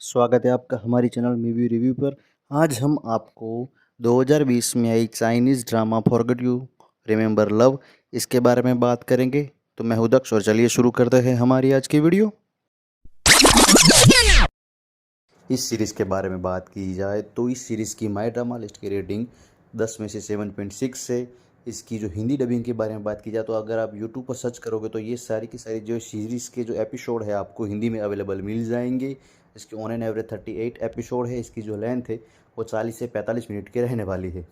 स्वागत है आपका हमारी चैनल मूवी रिव्यू पर। आज हम आपको 2020 में आई Chinese drama forget you remember love इसके बारे में बात करेंगे। तो मैं हूं दक्ष और चलिए शुरू करते हैं हमारी आज की वीडियो। इस सीरीज़ के बारे में बात की जाए तो इस सीरीज़ की माई ड्रामा लिस्ट की रेटिंग 10 में से 7.6 है। इसकी जो हिंदी डबिंग के बारे में बात की जाए तो अगर आप यूट्यूब पर सर्च करोगे तो ये सारी की सारी जो सीरीज़ के जो एपिसोड है आपको हिंदी में अवेलेबल मिल जाएंगे। इसकी ऑन एन एवरेज 38 एपिसोड है। इसकी जो लेंथ है वो 40 से 45 मिनट की रहने वाली है।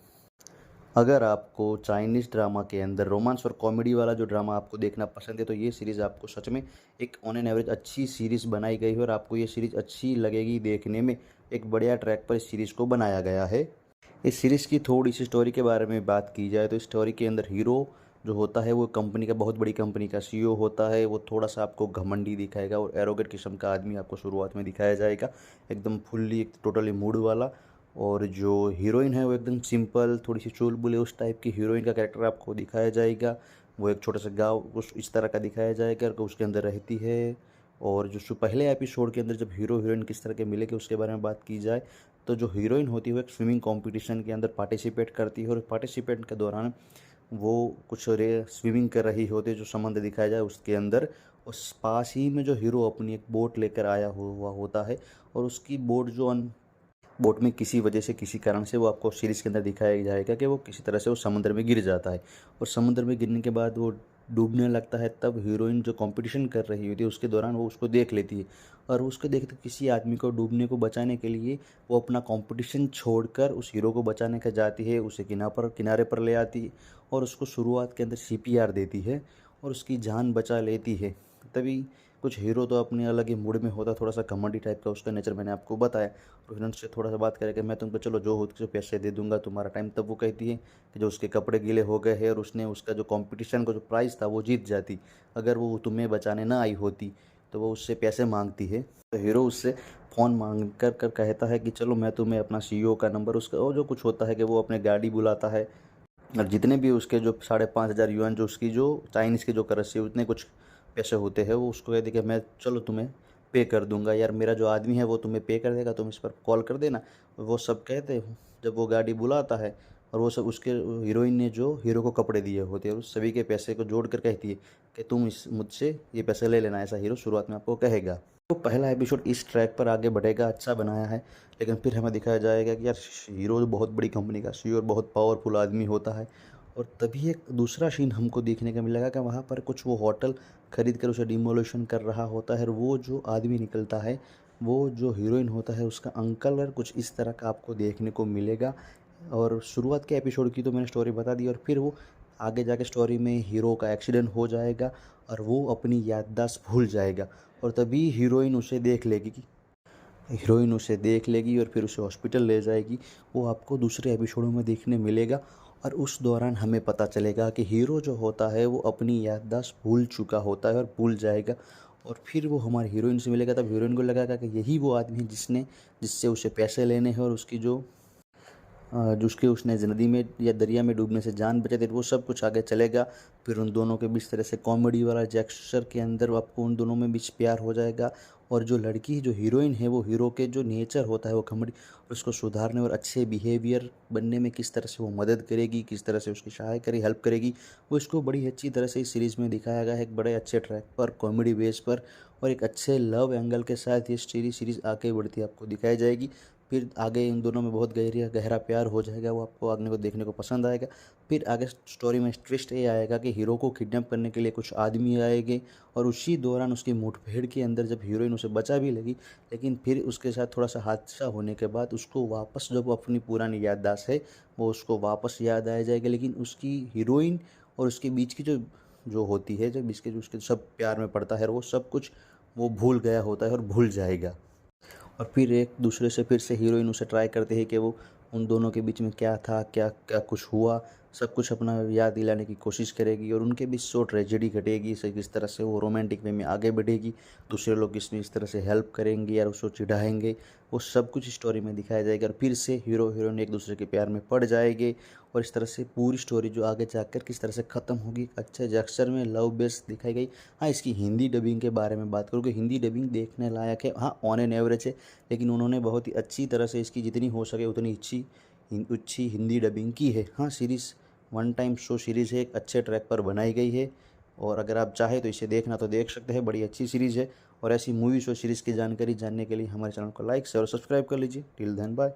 अगर आपको चाइनीज़ ड्रामा के अंदर रोमांस और कॉमेडी वाला जो ड्रामा आपको देखना पसंद है तो ये सीरीज़ आपको सच में एक ऑन एन एवरेज अच्छी सीरीज़ बनाई गई है और आपको ये सीरीज़ अच्छी लगेगी देखने में। एक बढ़िया ट्रैक पर इस सीरीज़ को बनाया गया है। इस सीरीज़ की थोड़ी सी स्टोरी के बारे में बात की जाए तो स्टोरी के अंदर हीरो जो होता है वो कंपनी का बहुत बड़ी कंपनी का सीईओ होता है। वो थोड़ा सा आपको घमंडी दिखाएगा और एरोगेंट किस्म का आदमी आपको शुरुआत में दिखाया जाएगा, एकदम फुल्ली एक टोटली मूड वाला। और जो हीरोइन है वो एकदम सिंपल थोड़ी सी चुलबुले उस टाइप की हीरोइन का कैरेक्टर आपको दिखाया जाएगा। वो एक छोटा सा गाँव उस इस तरह का दिखाया जाएगा कि उसके अंदर रहती है। और जो पहले एपिसोड के अंदर जब हीरो हीरोइन किस तरह के मिलेंगे उसके बारे में बात की जाए तो जो हीरोइन होती है वो एक स्विमिंग कंपटीशन के अंदर पार्टिसिपेट करती है और पार्टिसिपेट के दौरान वो कुछ रे स्विमिंग कर रही होती है। जो समुद्र दिखाया जाए उसके अंदर उस पास ही में जो हीरो अपनी एक बोट लेकर आया हुआ होता है और उसकी बोट जो बोट में किसी वजह से किसी कारण से वो आपको सीरीज़ के अंदर दिखाया जाएगा कि वो किसी तरह से वो समुद्र में गिर जाता है। और समुद्र में गिरने के बाद वो डूबने लगता है। तब हीरोइन जो कंपटीशन कर रही होती है उसके दौरान वो उसको देख लेती है और उसको देखते किसी आदमी को डूबने को बचाने के लिए वो अपना कंपटीशन छोड़कर उस हीरो को बचाने का जाती है। उसे किनारे पर ले आती है और उसको शुरुआत के अंदर सीपीआर देती है और उसकी जान बचा लेती है। तभी कुछ हीरो तो अपने अलग ही मूड में होता, थोड़ा सा कॉमेडी टाइप का उसका नेचर मैंने आपको बताया। तो हीरोइन से थोड़ा सा बात करे कि मैं तुमको चलो जो हो उसके पैसे दे दूंगा तुम्हारा टाइम। तब वो कहती है कि जो उसके कपड़े गीले हो गए हैं और उसने उसका जो कंपटीशन का जो प्राइज़ था वो जीत जाती अगर वो तुम्हें बचाने ना आई होती। तो वो उससे पैसे मांगती है। तो हीरो उससे फ़ोन मांग कर कहता है कि चलो मैं तुम्हें अपना सीईओ का नंबर उसका और जो कुछ होता है कि वो अपने गाड़ी बुलाता है और जितने भी उसके जो 5,500 युआन जो उसकी जो चाइनीज़ की जो करेंसी है उतने कुछ पैसे होते हैं वो उसको कहते कि मैं चलो तुम्हें पे कर दूंगा यार, मेरा जो आदमी है वो तुम्हें पे कर देगा, तुम इस पर कॉल कर देना। वो सब कहते हैं जब वो गाड़ी बुलाता है और वो सब उसके हीरोइन ने जो हीरो को कपड़े दिए होते हैं उस सभी के पैसे को जोड़ कर कहती है कि तुम इस मुझसे ये पैसे ले लेना। ऐसा हीरो शुरुआत में आपको कहेगा। तो पहला एपिसोड इस ट्रैक पर आगे बढ़ेगा, अच्छा बनाया है। लेकिन फिर हमें दिखाया जाएगा कि यार हीरो बहुत बड़ी कंपनी का सीईओ और बहुत पावरफुल आदमी होता है। और तभी एक दूसरा सीन हमको देखने को मिलेगा कि वहाँ पर कुछ वो होटल खरीद कर उसे डिमोलिशन कर रहा होता है और वो जो आदमी निकलता है वो जो हीरोइन होता है उसका अंकल और कुछ इस तरह का आपको देखने को मिलेगा। और शुरुआत के एपिसोड की तो मैंने स्टोरी बता दी और फिर वो आगे जाके स्टोरी में हीरो का एक्सीडेंट हो जाएगा और वो अपनी याददाश्त भूल जाएगा। और तभी हीरोइन उसे देख लेगी और फिर उसे हॉस्पिटल ले जाएगी। वो आपको दूसरे एपिसोडों में देखने मिलेगा और उस दौरान हमें पता चलेगा कि हीरो जो होता है वो अपनी याददाश्त भूल चुका होता है और भूल जाएगा। और फिर वो हमारी हीरोइन से मिलेगा तब हीरोइन को लगेगा कि यही वो आदमी है जिससे उसे पैसे लेने हैं और उसकी जो उसने नदी में या दरिया में डूबने से जान बचाई थी वो सब कुछ आगे चलेगा। फिर उन दोनों के बीच तरह से कॉमेडी वाला जेस्चर के अंदर आपको उन दोनों में बीच प्यार हो जाएगा। और जो लड़की जो हीरोइन है वो हीरो के जो नेचर होता है वो कॉमेडी उसको सुधारने और अच्छे बिहेवियर बनने में किस तरह से वो मदद करेगी, किस तरह से उसकी सहाय करेगी, हेल्प करेगी। वो इसको बड़ी अच्छी तरह से इस सीरीज़ में दिखाया गया है, एक बड़े अच्छे ट्रैक पर कॉमेडी बेस पर और एक अच्छे लव एंगल के साथ ये सीरीज़ आगे बढ़ती आपको दिखाई जाएगी। फिर आगे इन दोनों में बहुत गहरा प्यार हो जाएगा, वो आपको आगे को देखने को पसंद आएगा। फिर आगे स्टोरी में ट्विस्ट ये आएगा कि हीरो को किडनैप करने के लिए कुछ आदमी आएंगे और उसी दौरान उसकी मुठभेड़ के अंदर जब हीरोइन उसे बचा भी लेगी लेकिन फिर उसके साथ थोड़ा सा हादसा होने के बाद उसको वापस जब वो अपनी पुरानी याददाश्त है वो उसको वापस याद आ जाएगी। लेकिन उसकी हीरोइन और उसके बीच की जो जो होती है जब इसके जो उसके सब प्यार में पड़ता है वो सब कुछ वो भूल गया होता है और भूल जाएगा। और फिर एक दूसरे से फिर से हीरोइन उसे ट्राई करते हैं कि वो उन दोनों के बीच में क्या था, क्या क्या कुछ हुआ। सब कुछ अपना याद दिलाने की कोशिश करेगी और उनके बीच शो ट्रेजेडी घटेगी, से किस तरह से वो रोमांटिक वे में आगे बढ़ेगी, दूसरे लोग इसमें इस तरह से हेल्प करेंगे या उसको चिढ़ाएंगे, वो सब कुछ स्टोरी में दिखाया जाएगा। और फिर से हीरो हीरोइन एक दूसरे के प्यार में पड़ जाएंगे और इस तरह से पूरी स्टोरी जो आगे जाकर किस तरह से ख़त्म होगी, अच्छे जक्सर में लव बेस दिखाई गई। हाँ, इसकी हिंदी डबिंग के बारे में बात करूँ कि हिंदी डबिंग देखने लायक है, हाँ ऑन एन एवरेज है, लेकिन उन्होंने बहुत ही अच्छी तरह से इसकी जितनी हो सके उतनी अच्छी हिंदी डबिंग की है। हाँ, series one time show series है, एक अच्छे ट्रैक पर बनाई गई है और अगर आप चाहें तो इसे देखना तो देख सकते हैं, बड़ी अच्छी सीरीज़ है। और ऐसी मूवी शो सीरीज़ की जानकारी जानने के लिए हमारे चैनल को लाइक शेयर और सब्सक्राइब कर लीजिए। Till then bye.